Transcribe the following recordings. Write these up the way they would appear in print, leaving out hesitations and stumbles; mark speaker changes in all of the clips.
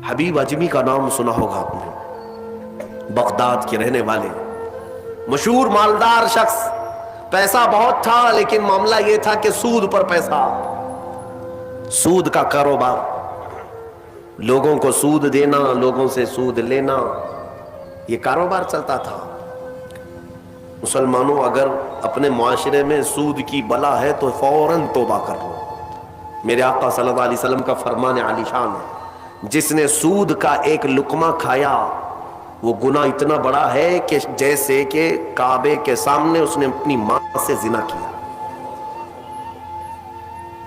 Speaker 1: حبیب اجمی کا نام سنا ہوگا آپ نے، بغداد کے رہنے والے مشہور مالدار شخص، پیسہ بہت تھا لیکن معاملہ یہ تھا کہ سود پر پیسہ، سود کا کاروبار، لوگوں کو سود دینا، لوگوں سے سود لینا، یہ کاروبار چلتا تھا۔ مسلمانوں اگر اپنے معاشرے میں سود کی بلا ہے تو فوراً توبہ کر لو۔ میرے آقا صلی اللہ علیہ وسلم کا فرمان عالی شان ہے، جس نے سود کا ایک لقمہ کھایا وہ گناہ اتنا بڑا ہے کہ جیسے کہ کعبے کے سامنے اس نے اپنی ماں سے زنا کیا۔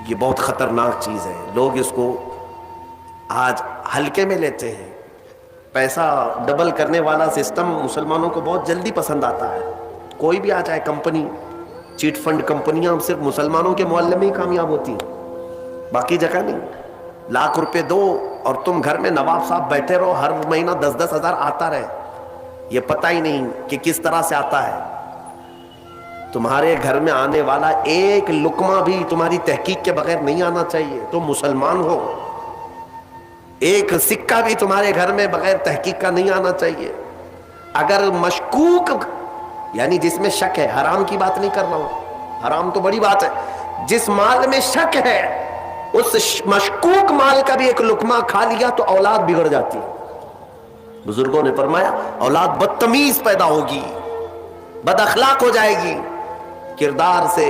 Speaker 1: یہ بہت خطرناک چیز ہے، لوگ اس کو آج ہلکے میں لیتے ہیں۔ پیسہ ڈبل کرنے والا سسٹم مسلمانوں کو بہت جلدی پسند آتا ہے، کوئی بھی آ جائے کمپنی، چیٹ فنڈ کمپنیاں صرف مسلمانوں کے معاملے میں ہی کامیاب ہوتی ہیں، باقی جگہ نہیں۔ لاکھ روپے دو اور تم گھر میں نواب صاحب بیٹھے رہو، ہر مہینہ 10-10 ہزار آتا رہے، یہ پتہ ہی نہیں کہ کس طرح سے آتا ہے۔ تمہارے گھر میں آنے والا ایک لقمہ بھی تمہاری تحقیق کے بغیر نہیں آنا چاہیے، تم مسلمان ہو۔ ایک سکہ بھی تمہارے گھر میں بغیر تحقیق کا نہیں آنا چاہیے۔ اگر مشکوک، یعنی جس میں شک ہے، حرام کی بات نہیں کر رہا ہوں، حرام تو بڑی بات ہے، جس مال میں شک ہے اس مشکوک مال کا بھی ایک لقمہ کھا لیا تو اولاد بگڑ جاتی ہے۔ بزرگوں نے فرمایا اولاد بدتمیز پیدا ہوگی، بد اخلاق ہو جائے گی، کردار سے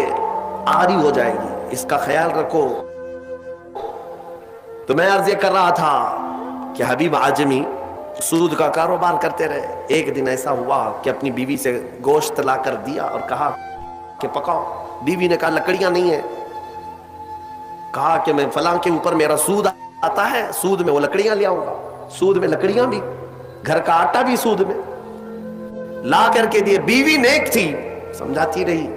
Speaker 1: عاری ہو جائے گی، اس کا خیال رکھو۔ تو میں عرض یہ کر رہا تھا کہ حبیب اعجمی سود کا کاروبار کرتے رہے۔ ایک دن ایسا ہوا کہ اپنی بیوی سے گوشت لا کر دیا اور کہا کہ پکاؤ۔ بیوی نے کہا لکڑیاں نہیں ہیں، کہا کہ میں فلاں کے اوپر میرا سود آتا ہے، سود میں وہ لکڑیاں لے آؤں گا، سود میں لکڑیاں بھی، گھر کا آٹا بھی سود میں، لا کر کے دیے۔ بیوی نیک تھی، سمجھاتی رہی۔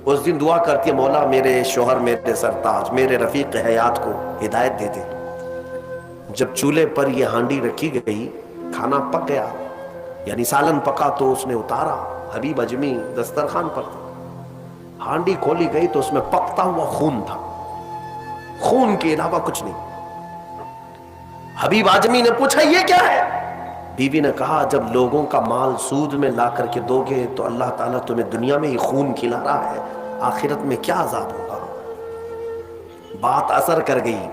Speaker 1: اس دن دعا کرتی ہے مولا میرے شوہر، میرے سرتاج، میرے رفیق حیات کو ہدایت دے دے۔ جب چولہے پر یہ ہانڈی رکھی گئی، کھانا پک گیا، یعنی سالن پکا تو اس نے اتارا، حبیب اجمی دسترخوان پر تھا، ہانڈی کھولی گئی تو اس میں پکتا ہوا خون تھا، خون کے علاوہ کچھ نہیں۔ حبیب اعجمی نے پوچھا یہ کیا ہے؟ بیوی نے کہا جب لوگوں کا مال سود میں لا کر کے دو گے تو اللہ تعالیٰ تمہیں دنیا میں ہی خون کھلا رہا ہے، آخرت میں کیا عذاب ہوگا۔ بات اثر کر گئی،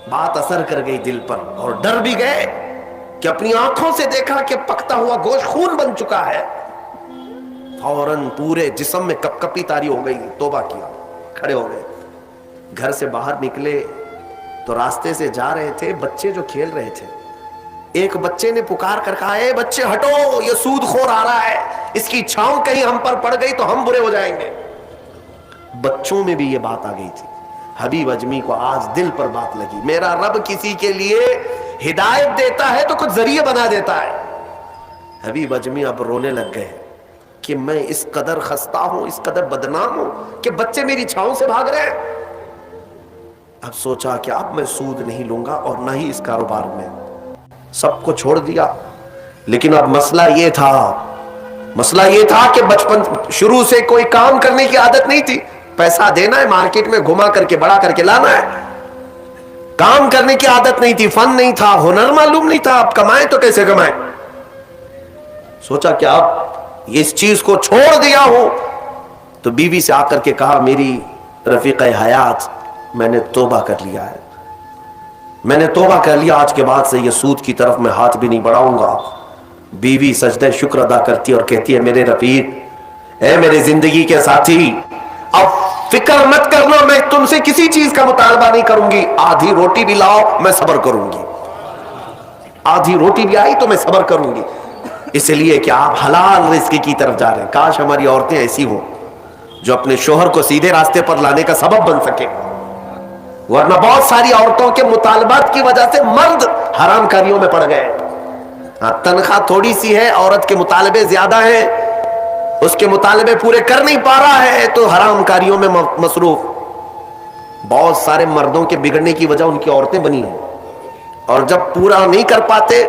Speaker 1: بات اثر کر گئی دل پر، اور ڈر بھی گئے کہ اپنی آنکھوں سے دیکھا کہ پکتا ہوا گوشت خون بن چکا ہے۔ فوراً پورے جسم میں کپ کپی طاری ہو گئی، توبہ کیا، کھڑے ہو گئے، گھر سے باہر نکلے تو راستے سے جا رہے تھے، بچے جو کھیل رہے تھے، ایک بچے نے پکار کر کہا اے بچے ہٹو، یہ سود خور آ رہا ہے، اس کی چھاؤں کہیں ہم پر پڑ گئی تو ہم برے ہو جائیں گے۔ بچوں میں بھی یہ بات آ گئی تھی۔ حبیب اجمی کو آج دل پر بات لگی، میرا رب کسی کے لیے ہدایت دیتا ہے تو کچھ ذریعے بنا دیتا ہے۔ حبیب اجمی اب رونے لگ گئے کہ میں اس قدر خستہ ہوں، اس قدر بدنام ہوں کہ بچے میری چھاؤں سے بھاگ رہے ہیں۔ اب سوچا کہ اب میں سود نہیں لوں گا اور نہ ہی اس کاروبار میں، سب کو چھوڑ دیا۔ لیکن اب مسئلہ یہ تھا کہ بچپن شروع سے کوئی کام کرنے کی عادت نہیں تھی، پیسہ دینا ہے، مارکیٹ میں گھما کر کے بڑا کر کے لانا ہے، کام کرنے کی عادت نہیں تھی، فن نہیں تھا، ہنر معلوم نہیں تھا، اب کمائیں تو کیسے کمائیں۔ سوچا کہ اب اس چیز کو چھوڑ دیا ہوں، تو بیوی سے آ کر کے کہا میری رفیق حیات میں نے توبہ کر لیا ہے، میں نے توبہ کر لیا، آج کے بعد سے یہ سود کی طرف میں ہاتھ بھی نہیں بڑھاؤں گا۔ بیوی سجدہ شکر ادا کرتی اور کہتی ہے میرے رفیق، اے میرے زندگی کے ساتھی، اب فکر مت کرنا، میں تم سے کسی چیز کا مطالبہ نہیں کروں گی، آدھی روٹی بھی لاؤ میں صبر کروں گی، آدھی روٹی بھی آئی تو میں صبر کروں گی، اس لیے کہ آپ حلال رزق کی طرف جا رہے ہیں۔ کاش ہماری عورتیں ایسی ہوں جو اپنے شوہر کو سیدھے راستے پر لانے کا سبب بن سکے، ورنہ بہت ساری عورتوں کے مطالبات کی وجہ سے مرد حرام کاریوں میں پڑ گئے۔ تنخواہ تھوڑی سی ہے، عورت کے مطالبے زیادہ ہیں، اس کے مطالبے پورے کر نہیں پا رہا ہے تو حرام کاریوں میں مصروف۔ بہت سارے مردوں کے بگڑنے کی وجہ ان کی عورتیں بنی ہیں، اور جب پورا نہیں کر پاتے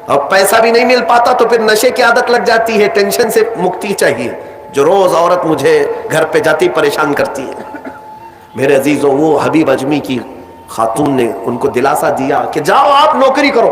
Speaker 1: اور پیسہ بھی نہیں مل پاتا تو پھر نشے کی عادت لگ جاتی ہے۔ ٹینشن سے مکتی چاہیے، جو روز عورت مجھے گھر پہ جاتی پریشان کرتی ہے۔ میرے عزیزوں، وہ حبیب اجمی کی خاتون نے ان کو دلاسا دیا کہ جاؤ آپ نوکری کرو،